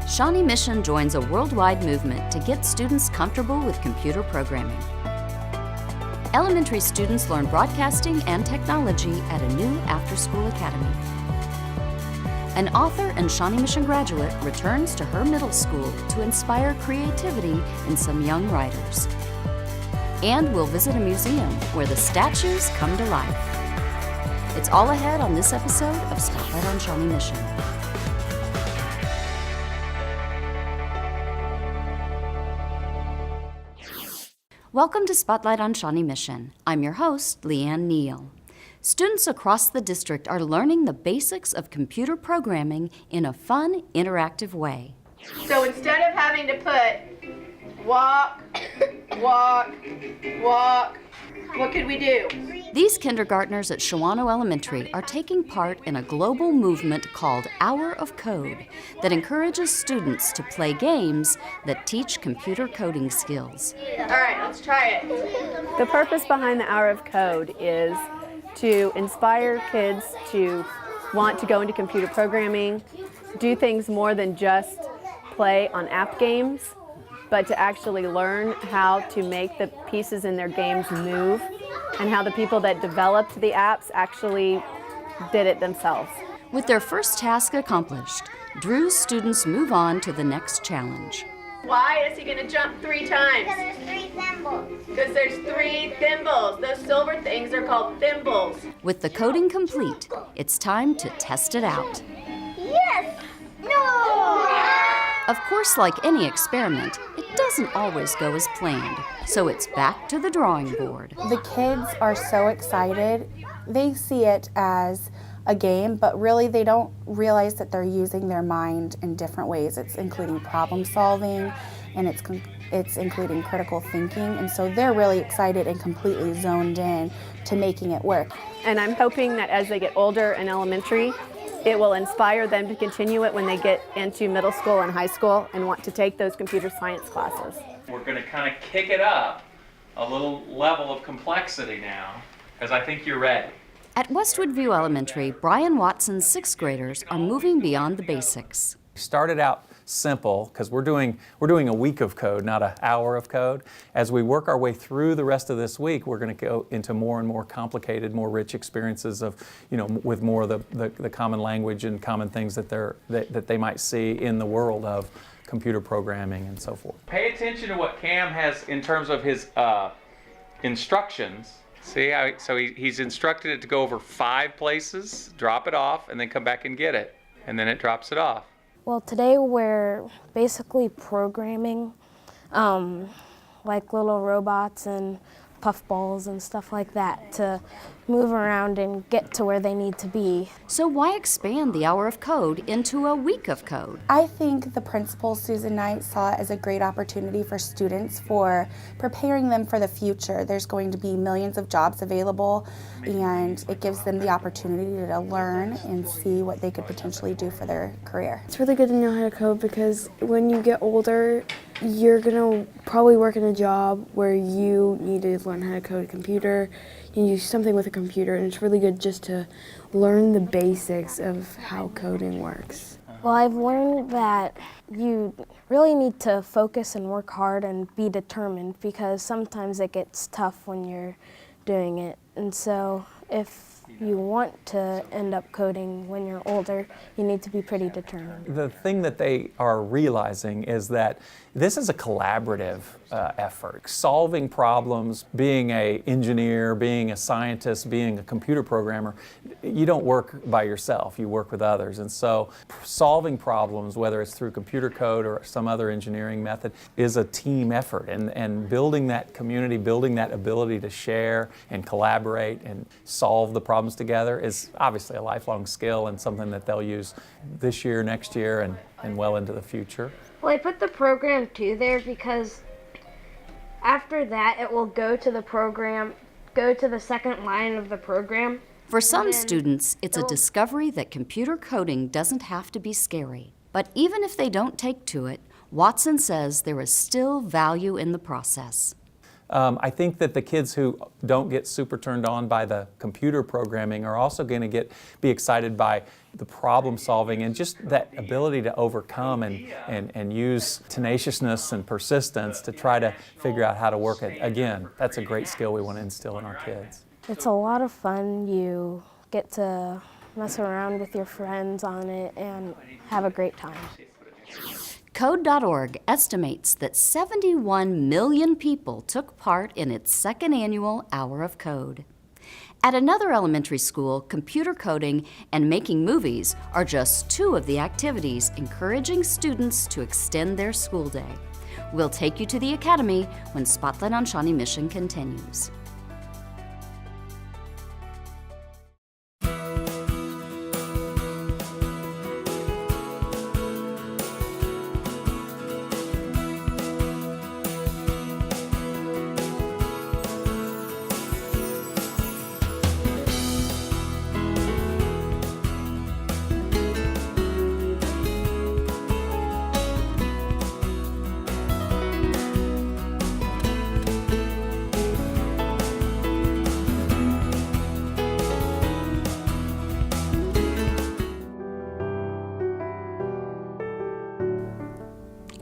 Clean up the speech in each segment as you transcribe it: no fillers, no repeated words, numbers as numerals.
Shawnee Mission joins a worldwide movement to get students comfortable with computer programming. Elementary students learn broadcasting and technology at a new after-school academy. An author and Shawnee Mission graduate returns to her middle school to inspire creativity in some young writers. And we'll visit a museum where the statues come to life. It's all ahead on this episode of Spotlight on Shawnee Mission. Welcome to Spotlight on Shawnee Mission. I'm your host, Leanne Neal. Students across the district are learning the basics of computer programming in a fun, interactive way. So instead of having to put walk, walk, walk, what could we do? These kindergartners at Shawnee Elementary are taking part in a global movement called Hour of Code that encourages students to play games that teach computer coding skills. All right, let's try it. The purpose behind the Hour of Code is to inspire kids to want to go into computer programming, do things more than just play on app games, but to actually learn how to make the pieces in their games move and how the people that developed the apps actually did it themselves. With their first task accomplished, Drew's students move on to the next challenge. Why is he going to jump 3 times? Because there's 3 thimbles. Because there's 3 thimbles. Those silver things are called thimbles. With the coding complete, it's time to test it out. Yes! No! Of course, like any experiment, it doesn't always go as planned, so it's back to the drawing board. The kids are so excited. They see it as a game, but really they don't realize that they're using their mind in different ways. It's including problem solving, and it's including critical thinking, and so they're really excited and completely zoned in to making it work. And I'm hoping that as they get older in elementary, it will inspire them to continue it when they get into middle school and high school and want to take those computer science classes. We're going to kind of kick it up a little level of complexity now, because I think you're ready. At Westwood View Elementary, Brian Watson's 6th graders are moving beyond the basics. We started out simple because we're doing a week of code, not an hour of code. As we work our way through the rest of this week, we're going to go into more and more complicated, more rich experiences of, with more of the common language and common things that they might see in the world of computer programming and so forth. Pay attention to what Cam has in terms of his instructions. See, so he's instructed it to go over 5 places, drop it off, and then come back and get it, and then it drops it off. Well, today we're basically programming like little robots and puffballs and stuff like that to move around and get to where they need to be. So why expand the Hour of Code into a week of code? I think the principal, Susan Knight, saw it as a great opportunity for students for preparing them for the future. There's going to be millions of jobs available, and it gives them the opportunity to learn and see what they could potentially do for their career. It's really good to know how to code because when you get older, you're going to probably work in a job where you need to learn how to code a computer. You do something with a computer, and it's really good just to learn the basics of how coding works. Well, I've learned that you really need to focus and work hard and be determined because sometimes it gets tough when you're doing it. And so if you want to end up coding when you're older, you need to be pretty determined. The thing that they are realizing is that this is a collaborative effort. Solving problems, being an engineer, being a scientist, being a computer programmer, you don't work by yourself, you work with others. And so solving problems, whether it's through computer code or some other engineering method, is a team effort. And building that community, building that ability to share and collaborate and solve the problems together is obviously a lifelong skill and something that they'll use this year, next year, and well into the future. Well, I put the program 2 there because after that it will go to the program, go to the second line of the program. For some students, it's a discovery that computer coding doesn't have to be scary. But even if they don't take to it, Watson says there is still value in the process. I think that the kids who don't get super turned on by the computer programming are also going to be excited by the problem solving and just that ability to overcome and use tenaciousness and persistence to try to figure out how to work it. Again, that's a great skill we want to instill in our kids. It's a lot of fun. You get to mess around with your friends on it and have a great time. Code.org estimates that 71 million people took part in its second annual Hour of Code. At another elementary school, computer coding and making movies are just two of the activities encouraging students to extend their school day. We'll take you to the academy when Spotlight on Shawnee Mission continues.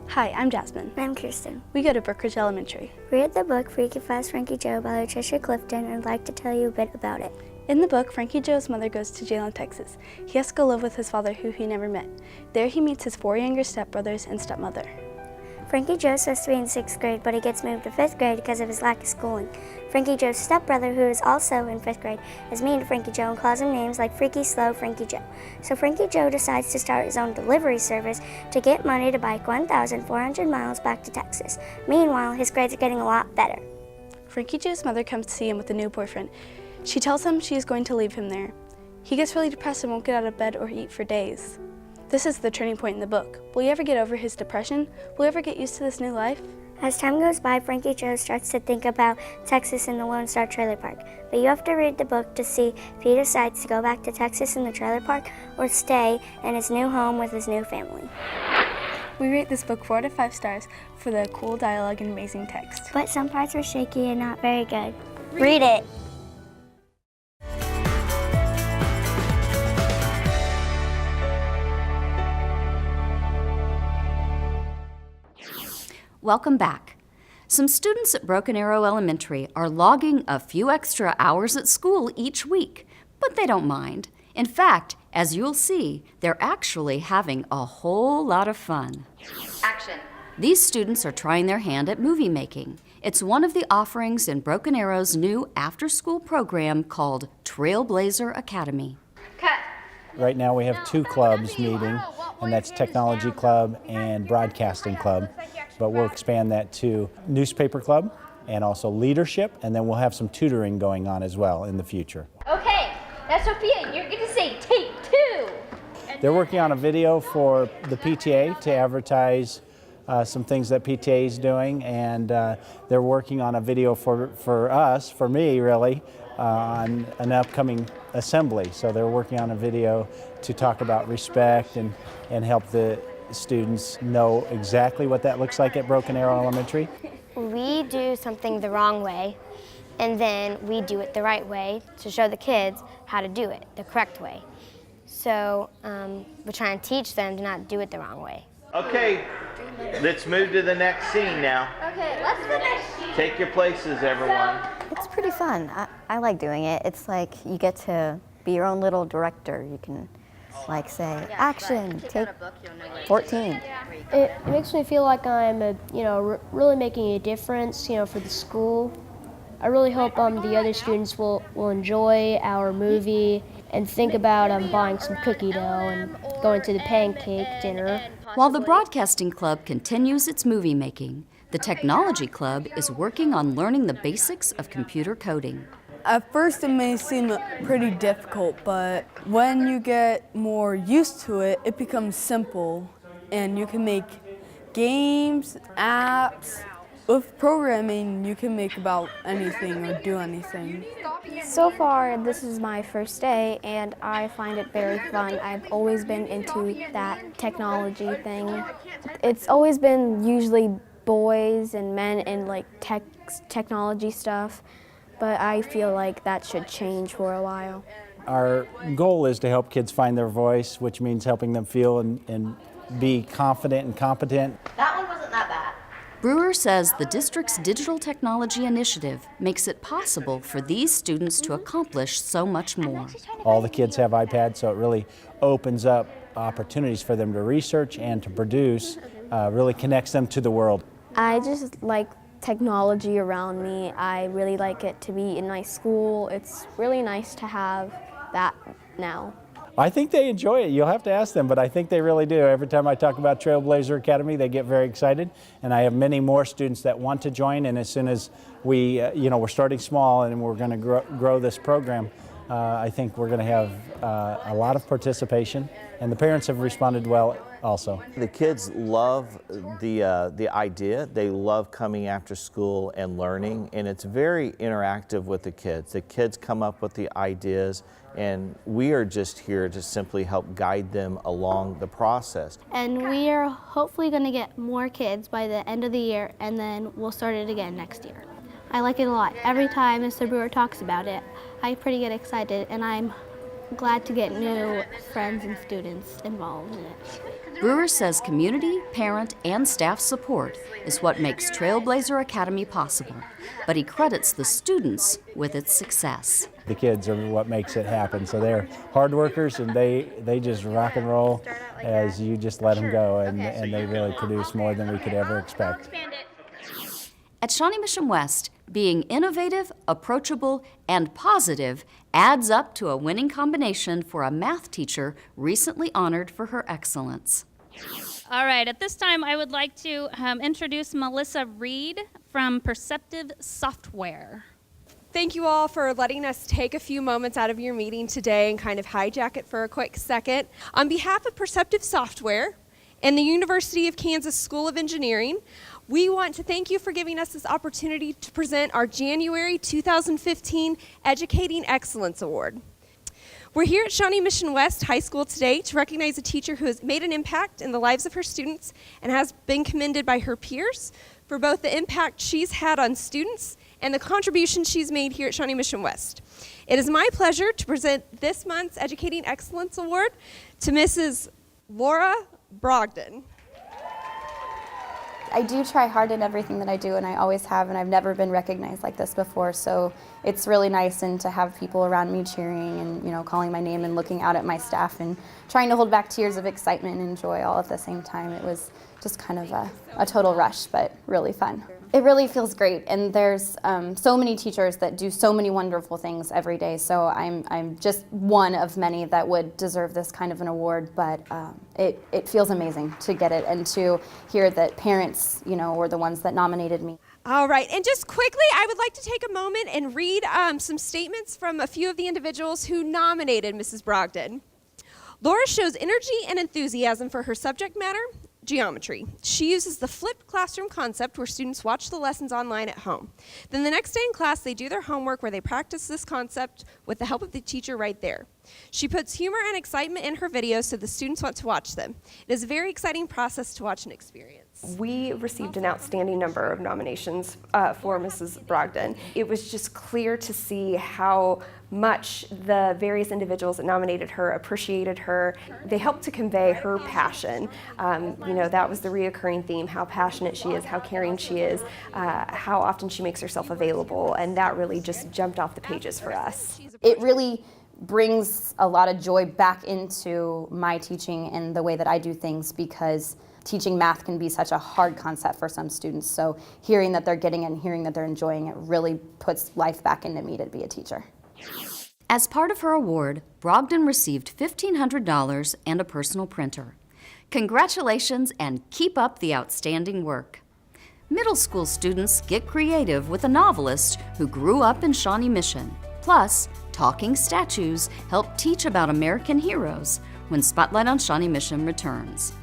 Hi, I'm Jasmine. I'm Kirsten. We go to Brookridge Elementary. We read the book Freaky Fast Frankie Joe by Latricia Clifton and I'd like to tell you a bit about it. In the book, Frankie Joe's mother goes to jail in Texas. He has to go live with his father, who he never met. There he meets his 4 younger stepbrothers and stepmother. Frankie Joe's supposed to be in 6th grade, but he gets moved to 5th grade because of his lack of schooling. Frankie Joe's stepbrother, who is also in 5th grade, is mean to Frankie Joe and calls him names like Freaky, Slow, Frankie Joe. So Frankie Joe decides to start his own delivery service to get money to bike 1,400 miles back to Texas. Meanwhile, his grades are getting a lot better. Frankie Joe's mother comes to see him with a new boyfriend. She tells him she is going to leave him there. He gets really depressed and won't get out of bed or eat for days. This is the turning point in the book. Will he ever get over his depression? Will he ever get used to this new life? As time goes by, Frankie Joe starts to think about Texas and the Lone Star Trailer Park. But you have to read the book to see if he decides to go back to Texas in the trailer park or stay in his new home with his new family. We rate this book 4 out of 5 stars for the cool dialogue and amazing text. But some parts were shaky and not very good. Read it! Welcome back. Some students at Broken Arrow Elementary are logging a few extra hours at school each week, but they don't mind. In fact, as you'll see, they're actually having a whole lot of fun. Action. These students are trying their hand at movie making. It's one of the offerings in Broken Arrow's new after-school program called Trailblazer Academy. Cut. Right now we have 2 clubs meeting, and that's Technology Club and Broadcasting Club. But we'll expand that to Newspaper Club and also Leadership, and then we'll have some tutoring going on as well in the future. Okay, now Sophia, you're going to say take 2. They're working on a video for the PTA to advertise some things that PTA is doing, and they're working on a video for us, for me really, on an upcoming assembly. So they're working on a video to talk about respect and help the students know exactly what that looks like at Broken Arrow Elementary. We do something the wrong way, and then we do it the right way to show the kids how to do it the correct way. So we're trying to teach them to not do it the wrong way. Okay, let's move to the next scene now. Okay, let's finish. Take your places, everyone. It's pretty fun. I like doing it. It's like you get to be your own little director. You can like say, action, take 14. It makes me feel like I'm, really making a difference, for the school. I really hope the other students will enjoy our movie and think about buying some cookie dough and going to the pancake dinner. While the Broadcasting Club continues its movie making, the Technology Club is working on learning the basics of computer coding. At first it may seem pretty difficult, but when you get more used to it, it becomes simple and you can make games, apps. With programming, you can make about anything or do anything. So far, this is my first day and I find it very fun. I've always been into that technology thing. It's always been usually boys and men in like technology stuff, but I feel like that should change for a while. Our goal is to help kids find their voice, which means helping them feel and be confident and competent. That one wasn't that bad. Brewer says the district's digital technology initiative makes it possible for these students to accomplish so much more. All the kids have iPads, so it really opens up opportunities for them to research and to produce, really connects them to the world. I just like technology around me. I really like it to be in my school. It's really nice to have that now. I think they enjoy it. You'll have to ask them, but I think they really do. Every time I talk about Trailblazer Academy, they get very excited, and I have many more students that want to join. And as soon as we, we're starting small and we're going to grow this program, I think we're going to have a lot of participation, and the parents have responded well also. The kids love the idea. They love coming after school and learning, and it's very interactive with the kids. The kids come up with the ideas, and we are just here to simply help guide them along the process. And we are hopefully going to get more kids by the end of the year, and then we'll start it again next year. I like it a lot. Every time Mr. Brewer talks about it, I pretty get excited, and I'm glad to get new friends and students involved in it. Brewer says community, parent, and staff support is what makes Trailblazer Academy possible, but he credits the students with its success. The kids are what makes it happen, so they're hard workers, and they just rock and roll as you just let them go, and they really produce more than we could ever expect. At Shawnee Mission West, being innovative, approachable, and positive adds up to a winning combination for a math teacher recently honored for her excellence. All right, at this time I would like to introduce Melissa Reed from Perceptive Software. Thank you all for letting us take a few moments out of your meeting today and kind of hijack it for a quick second. On behalf of Perceptive Software and the University of Kansas School of Engineering, we want to thank you for giving us this opportunity to present our January 2015 Educating Excellence Award. We're here at Shawnee Mission West High School today to recognize a teacher who has made an impact in the lives of her students and has been commended by her peers for both the impact she's had on students and the contribution she's made here at Shawnee Mission West. It is my pleasure to present this month's Educating Excellence Award to Mrs. Laura Brogdon. I do try hard in everything that I do, and I always have, and I've never been recognized like this before, so it's really nice and to have people around me cheering and calling my name and looking out at my staff and trying to hold back tears of excitement and joy all at the same time. It was just kind of a total rush, but really fun. It really feels great, and there's so many teachers that do so many wonderful things every day, so I'm just one of many that would deserve this kind of an award, but it feels amazing to get it and to hear that parents, were the ones that nominated me. All right, and just quickly, I would like to take a moment and read some statements from a few of the individuals who nominated Mrs. Brogdon. Laura shows energy and enthusiasm for her subject matter, geometry. She uses the flipped classroom concept where students watch the lessons online at home. Then the next day in class, they do their homework where they practice this concept with the help of the teacher right there. She puts humor and excitement in her videos so the students want to watch them. It is a very exciting process to watch and experience. We received an outstanding number of nominations for Mrs. Brogdon. It was just clear to see how much the various individuals that nominated her appreciated her. They helped to convey her passion. That was the reoccurring theme, how passionate she is, how caring she is, how often she makes herself available, and that really just jumped off the pages for us. It really brings a lot of joy back into my teaching and the way that I do things, because teaching math can be such a hard concept for some students. So hearing that they're getting it and hearing that they're enjoying it really puts life back into me to be a teacher. As part of her award, Brogdon received $1,500 and a personal printer. Congratulations and keep up the outstanding work. Middle school students get creative with a novelist who grew up in Shawnee Mission. Plus, talking statues help teach about American heroes when Spotlight on Shawnee Mission returns.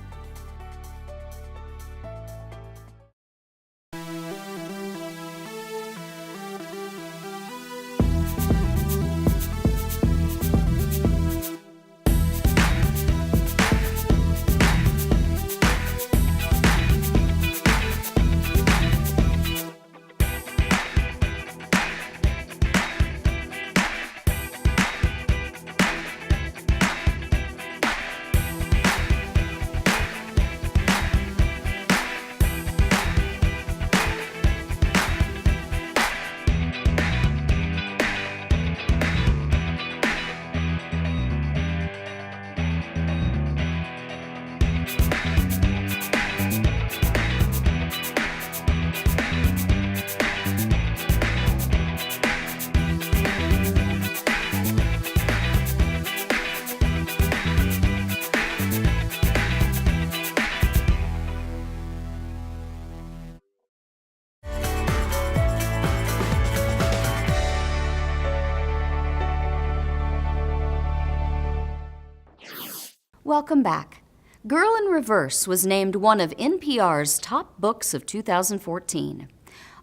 Welcome back. Girl in Reverse was named one of NPR's top books of 2014.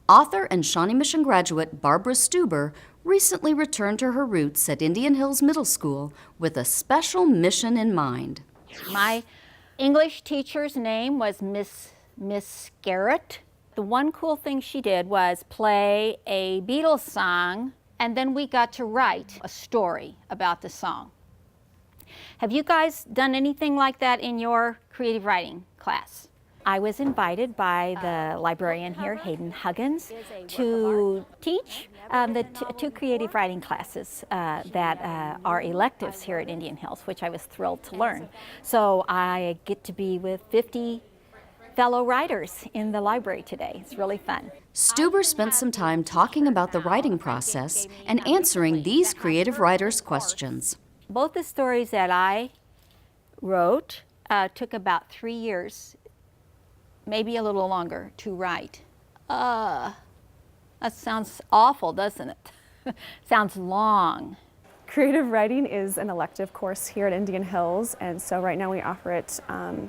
Author and Shawnee Mission graduate Barbara Stuber recently returned to her roots at Indian Hills Middle School with a special mission in mind. My English teacher's name was Miss Garrett. The one cool thing she did was play a Beatles song, and then we got to write a story about the song. Have you guys done anything like that in your creative writing class? I was invited by the librarian here, Hayden Huggins, to teach the two creative writing classes that are electives here at Indian Hills, which I was thrilled to learn. So I get to be with 50 fellow writers in the library today. It's really fun. Stuber spent some time talking about the writing process and answering these creative writers' questions. Both the stories that I wrote took about 3 years, maybe a little longer, to write. That sounds awful, doesn't it? Sounds long. Creative writing is an elective course here at Indian Hills, and so right now we offer it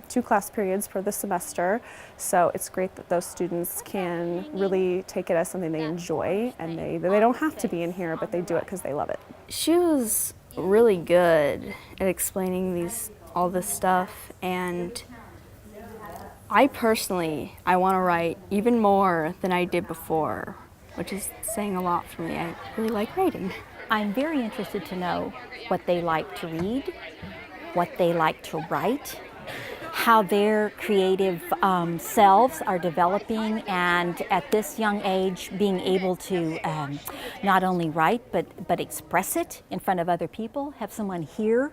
2 class periods for the semester. So it's great that those students can really take it as something they enjoy, and they don't have to be in here, but they do it because they love it. She was really good at explaining all this stuff, and I want to write even more than I did before, which is saying a lot for me. I really like writing. I'm very interested to know what they like to read, what they like to write, how their creative selves are developing, and at this young age being able to not only write but express it in front of other people, have someone hear,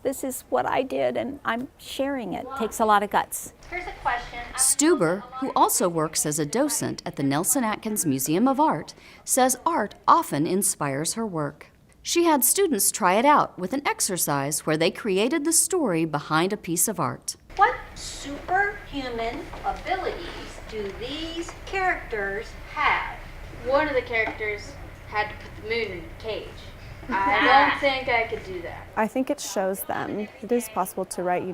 this is what I did and I'm sharing it. Takes a lot of guts. Here's a question. Stuber, who also works as a docent at the Nelson Atkins Museum of Art, says art often inspires her work. She had students try it out with an exercise where they created the story behind a piece of art. What superhuman abilities do these characters have? One of the characters had to put the moon in a cage. I don't think I could do that. I think it shows them it is possible to write,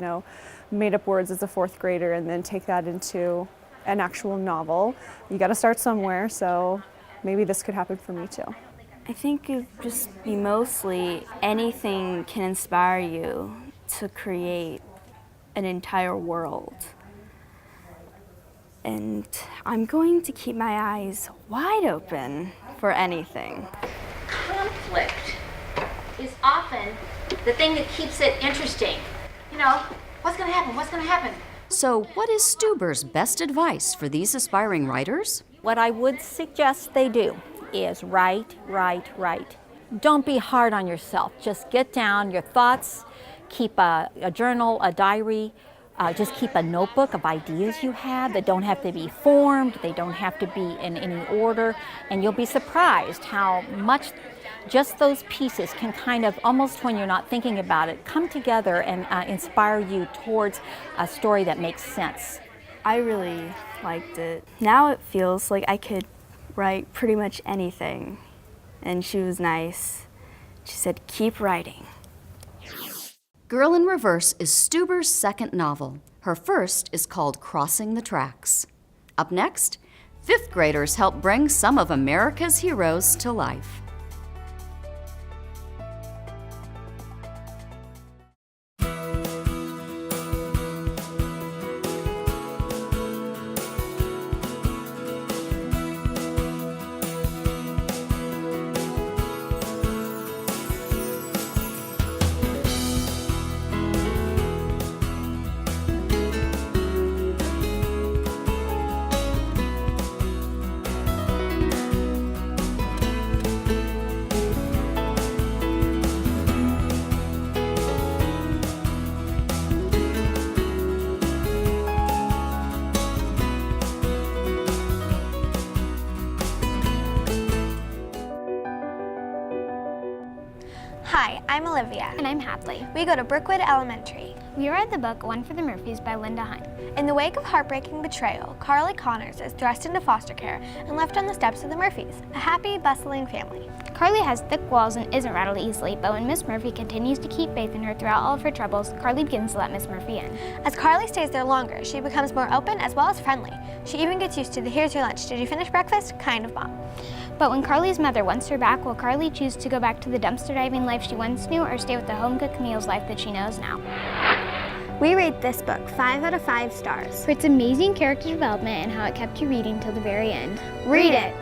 made up words as a 4th grader and then take that into an actual novel. You got to start somewhere, so maybe this could happen for me too. I think it would just be mostly anything can inspire you to create an entire world. And I'm going to keep my eyes wide open for anything. Conflict is often the thing that keeps it interesting. What's going to happen? What's going to happen? So what is Stuber's best advice for these aspiring writers? What I would suggest they do is write. Don't be hard on yourself. Just get down your thoughts, keep a journal, a diary, just keep a notebook of ideas you have that don't have to be formed, they don't have to be in any order, and you'll be surprised how much just those pieces can kind of, almost when you're not thinking about it, come together and inspire you towards a story that makes sense. I really liked it. Now it feels like I could write pretty much anything, and she was nice. She said, keep writing. Girl in Reverse is Stuber's second novel. Her first is called Crossing the Tracks. Up next, 5th graders help bring some of America's heroes to life. Hi, I'm Olivia. And I'm Hadley. We go to Brookwood Elementary. We read the book One for the Murphys by Linda Hine. In the wake of heartbreaking betrayal, Carly Connors is thrust into foster care and left on the steps of the Murphys, a happy, bustling family. Carly has thick walls and isn't rattled easily, but when Miss Murphy continues to keep faith in her throughout all of her troubles, Carly begins to let Miss Murphy in. As Carly stays there longer, she becomes more open as well as friendly. She even gets used to the "here's your lunch, did you finish breakfast?" kind of mom. But when Carly's mother wants her back, will Carly choose to go back to the dumpster diving life she once knew or stay with the home-cooked meals life that she knows now? We rate this book 5 out of 5 stars. For its amazing character development and how it kept you reading till the very end. Read it!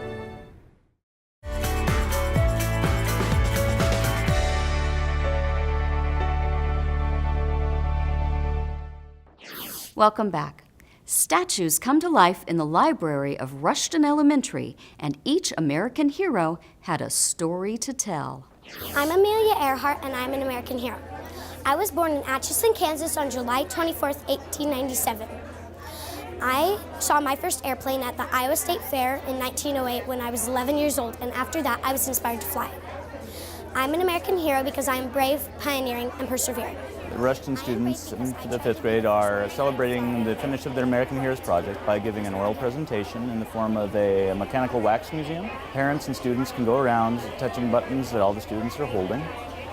Welcome back. Statues come to life in the library of Rushton Elementary, and each American hero had a story to tell. I'm Amelia Earhart, and I'm an American hero. I was born in Atchison, Kansas on July 24th, 1897. I saw my first airplane at the Iowa State Fair in 1908 when I was 11 years old, and after that I was inspired to fly. I'm an American hero because I am brave, pioneering, and persevering. Rushton students in the 5th grade are celebrating the finish of their American Heroes project by giving an oral presentation in the form of a mechanical wax museum. Parents and students can go around touching buttons that all the students are holding,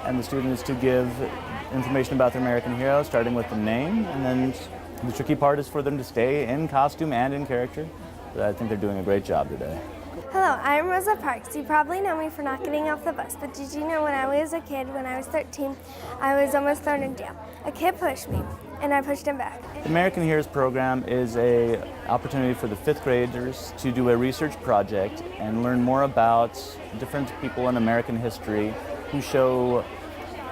and the student is to give information about their American hero, starting with the name, and then the tricky part is for them to stay in costume and in character. But I think they're doing a great job today. Hello, I'm Rosa Parks. You probably know me for not getting off the bus, but did you know when I was a kid, when I was 13, I was almost thrown in jail. A kid pushed me, and I pushed him back. The American Heroes program is an opportunity for the 5th graders to do a research project and learn more about different people in American history who show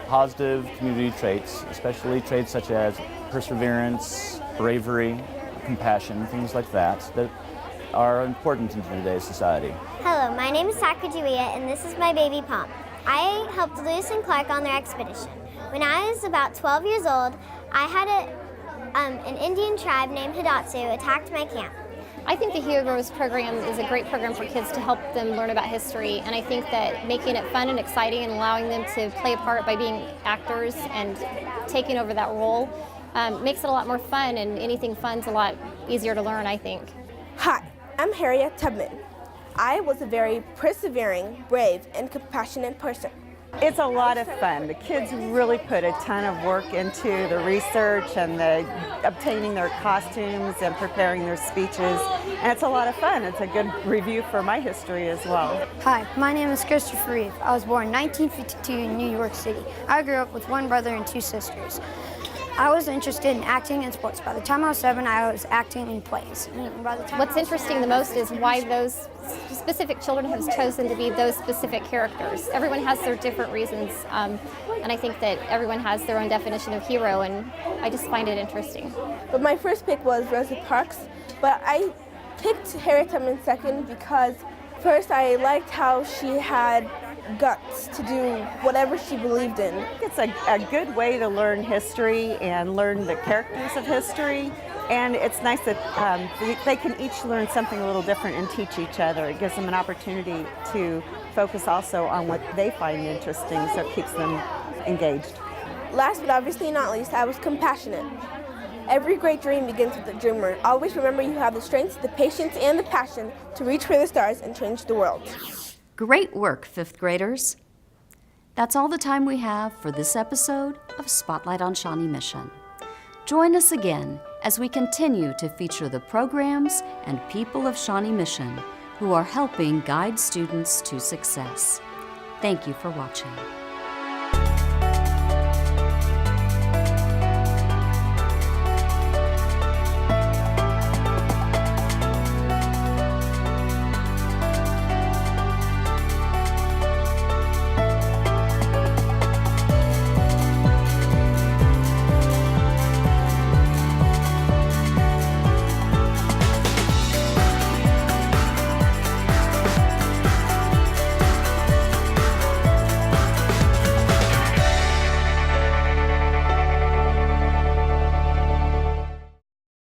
positive community traits, especially traits such as perseverance, bravery, compassion, things like that are important in today's society. Hello, my name is Sacagawea, and this is my baby Pomp. I helped Lewis and Clark on their expedition. When I was about 12 years old, I had an Indian tribe named Hidatsu attacked my camp. I think the Heroes program is a great program for kids to help them learn about history, and I think that making it fun and exciting and allowing them to play a part by being actors and taking over that role makes it a lot more fun, and anything fun's a lot easier to learn, I think. Hi, I'm Harriet Tubman. I was a very persevering, brave, and compassionate person. It's a lot of fun. The kids really put a ton of work into the research and the obtaining their costumes and preparing their speeches, and it's a lot of fun. It's a good review for my history as well. Hi, my name is Christopher Reeve. I was born in 1952 in New York City. I grew up with one brother and 2 sisters. I was interested in acting and sports. By the time I was 7, I was acting in plays. What's interesting the most is why those specific children have chosen to be those specific characters. Everyone has their different reasons, and I think that everyone has their own definition of hero, and I just find it interesting. But my first pick was Rosa Parks, but I picked Harriet Tubman second because first I liked how she had guts to do whatever she believed in. It's a good way to learn history and learn the characters of history, and it's nice that they can each learn something a little different and teach each other. It gives them an opportunity to focus also on what they find interesting, so it keeps them engaged. Last but obviously not least, I was compassionate. Every great dream begins with a dreamer. Always remember you have the strength, the patience, and the passion to reach for the stars and change the world. Great work, 5th graders. That's all the time we have for this episode of Spotlight on Shawnee Mission. Join us again as we continue to feature the programs and people of Shawnee Mission who are helping guide students to success. Thank you for watching.